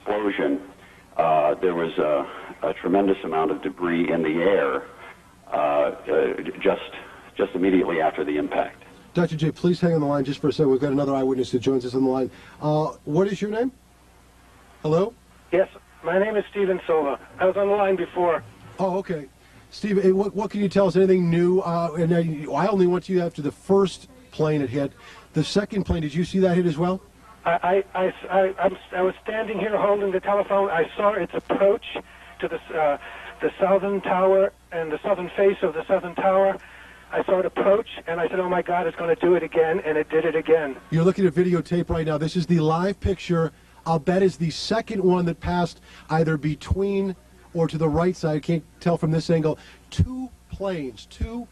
explosion, there was a tremendous amount of debris in the air just immediately after the impact. Dr. J, please hang on the line just for a second. We've got another eyewitness that joins us on the line. What is your name? Hello? Yes, my name is Stephen Silva. I was on the line before. Oh, okay. Steve, what can you tell us? Anything new? And I only went to you after the first plane had hit. The second plane, did you see that hit as well? I was standing here holding the telephone. I saw its approach to the southern tower and the southern face of the southern tower. I saw it approach, and I said, oh, my God, it's going to do it again, and it did it again. You're looking at videotape right now. This is the live picture. I'll bet is the second one that passed either between or to the right side. I can't tell from this angle. Two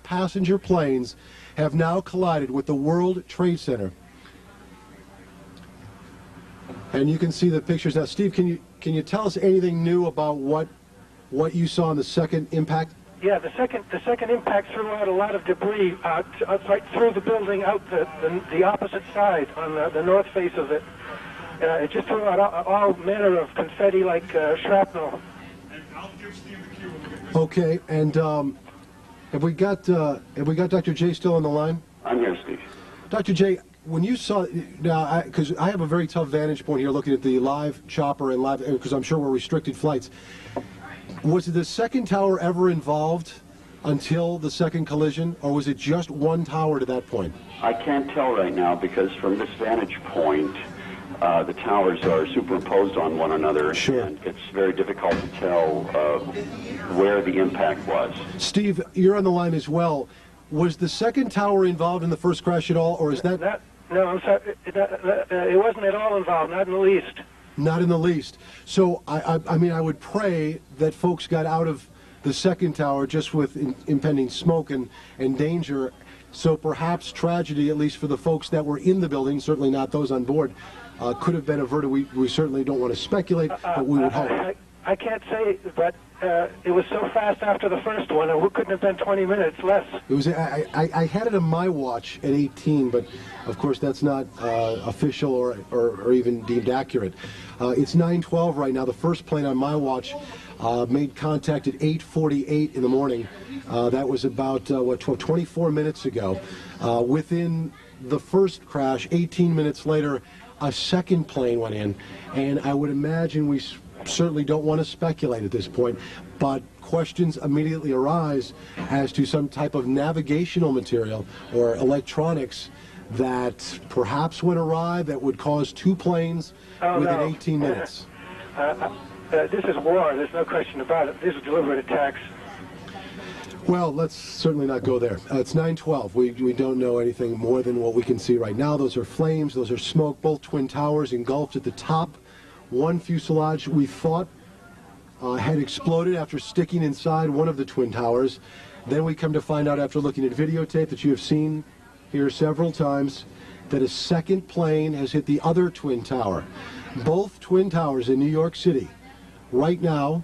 passenger planes have now collided with the World Trade Center. And you can see the pictures now. Steve, can you tell us anything new about what you saw in the second impact? Yeah, the second impact threw out a lot of debris right through the building, out the opposite side on the north face of it. It just threw out all manner of confetti like shrapnel. Okay, and have we got Dr. J still on the line? I'm here, Steve. Dr. J, when you saw now, because I have a very tough vantage point here, looking at the live chopper and live, because I'm sure we're restricted flights. Was the second tower ever involved until the second collision, or was it just one tower to that point? I can't tell right now because from this vantage point, the towers are superimposed on one another, sure. And it's very difficult to tell where the impact was. Steve, you're on the line as well. Was the second tower involved in the first crash at all, or is that... No, I'm sorry. It wasn't at all involved, not in the least. Not in the least. So, I mean, I would pray that folks got out of the second tower just with impending smoke and danger. So perhaps tragedy, at least for the folks that were in the building, certainly not those on board, could have been averted. We certainly don't want to speculate, but we would hope. I can't say, but it was so fast after the first one, it couldn't have been 20 minutes less. It was. I had it on my watch at 18, but of course that's not official or even deemed accurate. It's 9:12 right now. The first plane on my watch made contact at 8:48 in the morning. That was about 24 minutes ago. Within the first crash, 18 minutes later, a second plane went in, and I would imagine we certainly don't want to speculate at this point, but questions immediately arise as to some type of navigational material or electronics that perhaps went awry that would cause two planes within 18 minutes. This is war. There's no question about it. These are deliberate attacks. Well, let's certainly not go there. It's 9:12. We don't know anything more than what we can see right now. Those are flames. Those are smoke. Both twin towers engulfed at the top. One fuselage we thought had exploded after sticking inside one of the twin towers. Then we come to find out after looking at videotape that you have seen here several times that a second plane has hit the other twin tower. Both twin towers in New York City right now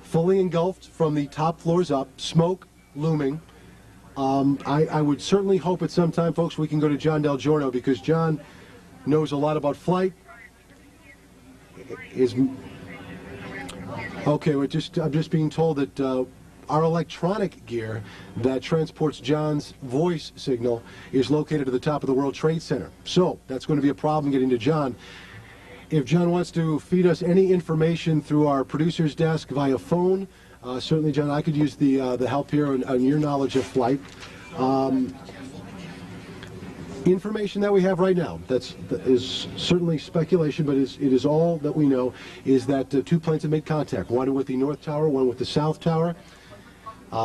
fully engulfed from the top floors up, smoke looming. I would certainly hope at some time, folks, we can go to John Del Giorno, because John knows a lot about flight. Okay, I'm just being told that our electronic gear that transports John's voice signal is located at the top of the World Trade Center. So that's going to be a problem getting to John. If John wants to feed us any information through our producer's desk via phone, certainly, John, I could use the help here on your knowledge of flight. Information that we have right now, that is certainly speculation, but it is all that we know, is that two planes have made contact, one with the North Tower, one with the South Tower.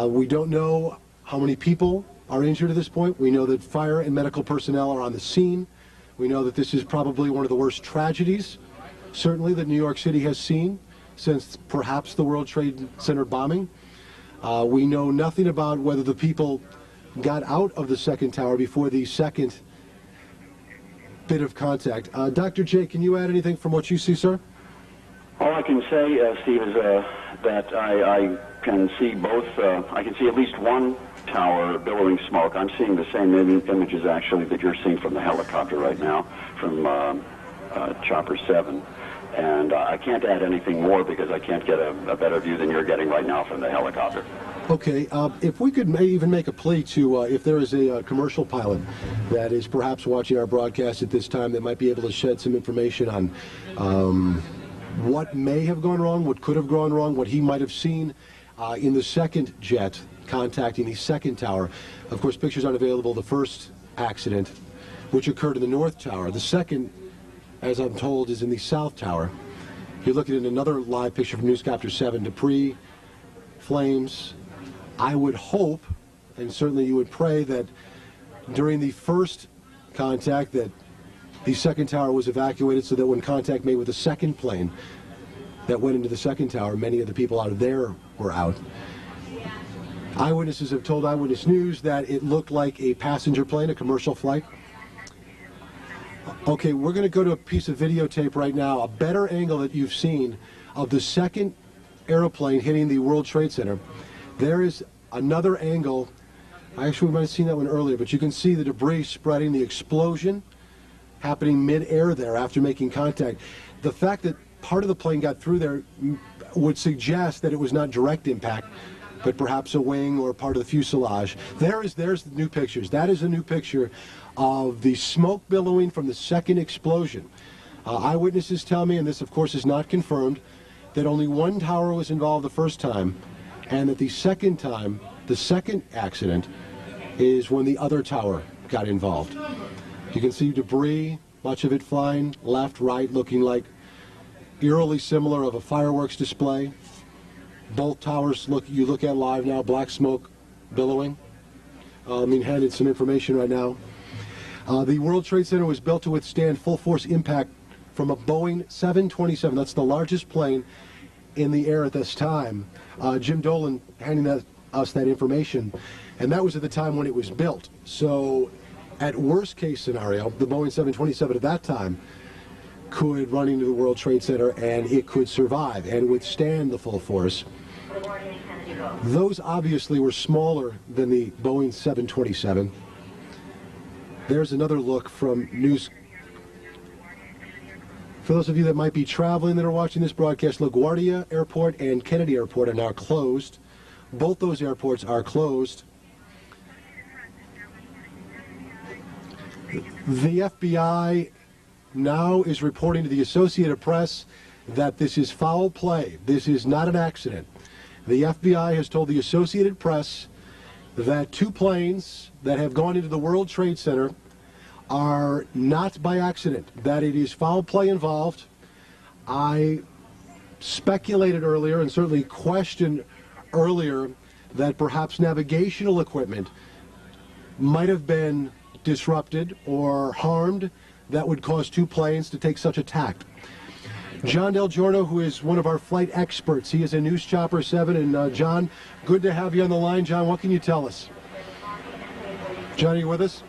We don't know how many people are injured at this point. We know that fire and medical personnel are on the scene. We know that this is probably one of the worst tragedies, certainly, that New York City has seen since perhaps the World Trade Center bombing. We know nothing about whether the people got out of the second tower before the second bit of contact. Dr. J, can you add anything from what you see, sir? All I can say, Steve, is that I can see both. I can see at least one tower billowing smoke. I'm seeing the same images, actually, that you're seeing from the helicopter right now, from Chopper 7. And I I can't add anything more because I can't get a better view than you're getting right now from the helicopter. Okay, if we could even make a plea to, if there is a commercial pilot that is perhaps watching our broadcast at this time that might be able to shed some information on what may have gone wrong, what could have gone wrong, what he might have seen in the second jet contacting the second tower. Of course, pictures aren't available of the first accident, which occurred in the north tower. The second, as I'm told, is in the south tower. You're looking at another live picture from Newscopter 7, debris, flames. I would hope, and certainly you would pray, that during the first contact that the second tower was evacuated so that when contact made with the second plane that went into the second tower, many of the people out of there were out. Eyewitnesses have told Eyewitness News that it looked like a passenger plane, a commercial flight. Okay, we're going to go to a piece of videotape right now, a better angle that you've seen of the second aeroplane hitting the World Trade Center. There is another angle. Actually, we might have seen that one earlier, but you can see the debris spreading, the explosion happening mid-air there after making contact. The fact that part of the plane got through there would suggest that it was not direct impact, but perhaps a wing or part of the fuselage. There's the new pictures. That is a new picture of the smoke billowing from the second explosion. Eyewitnesses tell me, and this of course is not confirmed, that only one tower was involved the first time, and that the second time, the second accident, is when the other tower got involved. You can see debris, much of it flying left, right, looking like eerily similar of a fireworks display. Both towers you look at live now, black smoke billowing. Handed some information right now. The World Trade Center was built to withstand full force impact from a Boeing 727. That's the largest plane in the air at this time. Jim Dolan handing us that information, and that was at the time when it was built. So at worst case scenario, the Boeing 727 at that time could run into the World Trade Center and it could survive and withstand the full force. Those obviously were smaller than the Boeing 727. There's another look from news. For those of you that might be traveling that are watching this broadcast, LaGuardia Airport and Kennedy Airport are now closed. Both those airports are closed. The FBI now is reporting to the Associated Press that this is foul play. This is not an accident. The FBI has told the Associated Press that two planes that have gone into the World Trade Center are not by accident, that it is foul play involved. I speculated earlier and certainly questioned earlier that perhaps navigational equipment might have been disrupted or harmed that would cause two planes to take such a tack. John Del Giorno, who is one of our flight experts, he is a News Chopper 7, and John, good to have you on the line. John, what can you tell us? John, are you with us?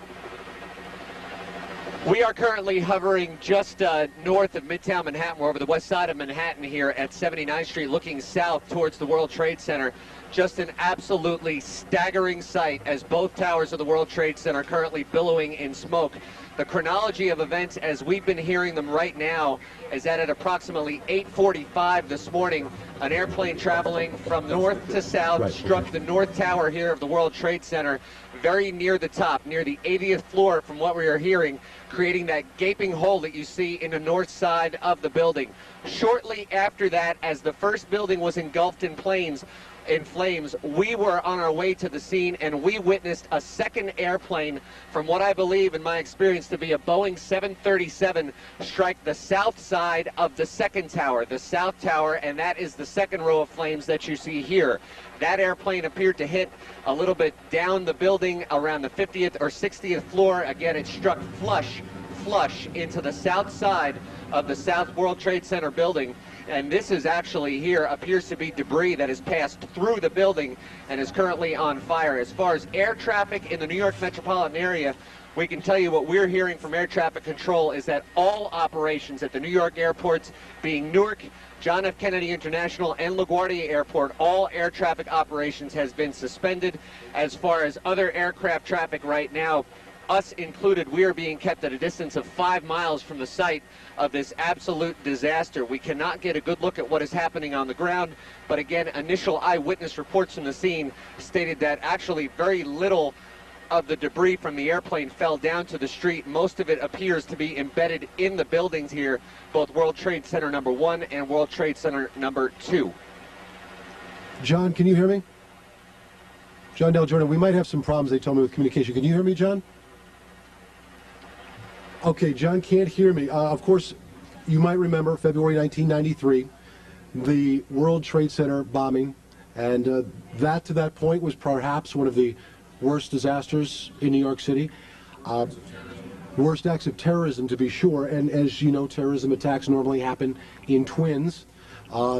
We are currently hovering just north of Midtown Manhattan. We're over the west side of Manhattan here at 79th Street, looking south towards the World Trade Center. Just an absolutely staggering sight as both towers of the World Trade Center are currently billowing in smoke. The chronology of events as we've been hearing them right now is that at approximately 8:45 this morning, an airplane traveling from north to south struck the north tower here of the World Trade Center, very near the top, near the 80th floor from what we are hearing, creating that gaping hole that you see in the north side of the building. Shortly after that, as the first building was engulfed in flames, we were on our way to the scene and we witnessed a second airplane, from what I believe in my experience to be a Boeing 737, strike the south side of the second tower, the south tower, and that is the second row of flames that you see here. That airplane appeared to hit a little bit down the building around the 50th or 60th floor. Again, it struck flush into the south side of the South World Trade Center building. And this is actually here appears to be debris that has passed through the building and is currently on fire. As far as air traffic in the New York metropolitan area, we can tell you what we're hearing from air traffic control is that all operations at the New York airports, being Newark, John F. Kennedy International, and LaGuardia Airport, all air traffic operations has been suspended. As far as other aircraft traffic right now, us included, we are being kept at a distance of 5 miles from the site of this absolute disaster. We cannot get a good look at what is happening on the ground, but again, initial eyewitness reports from the scene stated that actually very little of the debris from the airplane fell down to the street. Most of it appears to be embedded in the buildings here, both World Trade Center number 1 and World Trade Center number 2. John, can you hear me? John Del Jordan, we might have some problems, they told me, with communication. Can you hear me, John? Okay, John can't hear me. Of course, you might remember February 1993, the World Trade Center bombing, and that to that point was perhaps one of the worst disasters in New York City. Worst acts of terrorism, to be sure, and as you know, terrorism attacks normally happen in twins.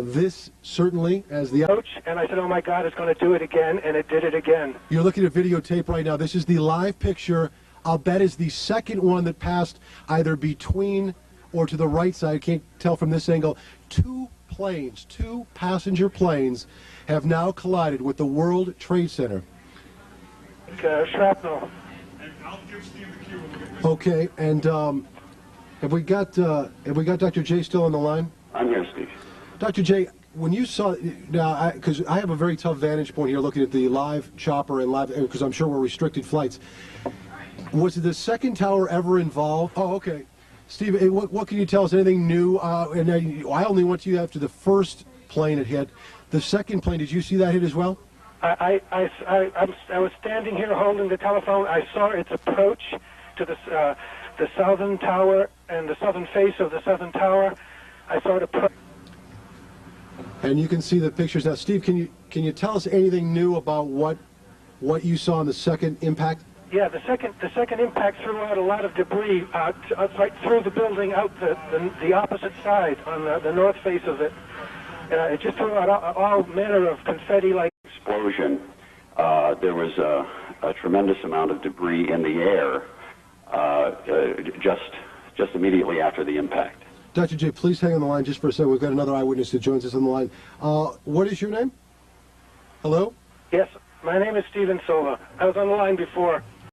This certainly, as the Coach, and I said, oh my God, it's going to do it again, and it did it again. You're looking at videotape right now. This is the live picture. I'll bet is the second one that passed either between or to the right side. I can't tell from this angle. Two passenger planes have now collided with the World Trade Center. Shrapnel. Okay, and have we got Dr. J still on the line? I'm here, Steve. Dr. J, when you saw, now, because I have a very tough vantage point here looking at the live chopper and live, because I'm sure we're restricted flights. Was the second tower ever involved? Oh, okay. Steve, what can you tell us? Anything new? And I only went to you after the first plane had hit. The second plane, did you see that hit as well? I was standing here holding the telephone. I saw its approach to the southern tower and the southern face of the southern tower. I saw it approach. And you can see the pictures now. Steve, can you tell us anything new about what you saw in the second impact? Yeah, the second impact threw out a lot of debris right through the building, out the opposite side on the north face of it. It just threw out all manner of confetti-like Explosion. There was a tremendous amount of debris in the air just immediately after the impact. Dr. J, please hang on the line just for a second. We've got another eyewitness that joins us on the line. What is your name? Hello? Yes, my name is Steven Silva. I was on the line before.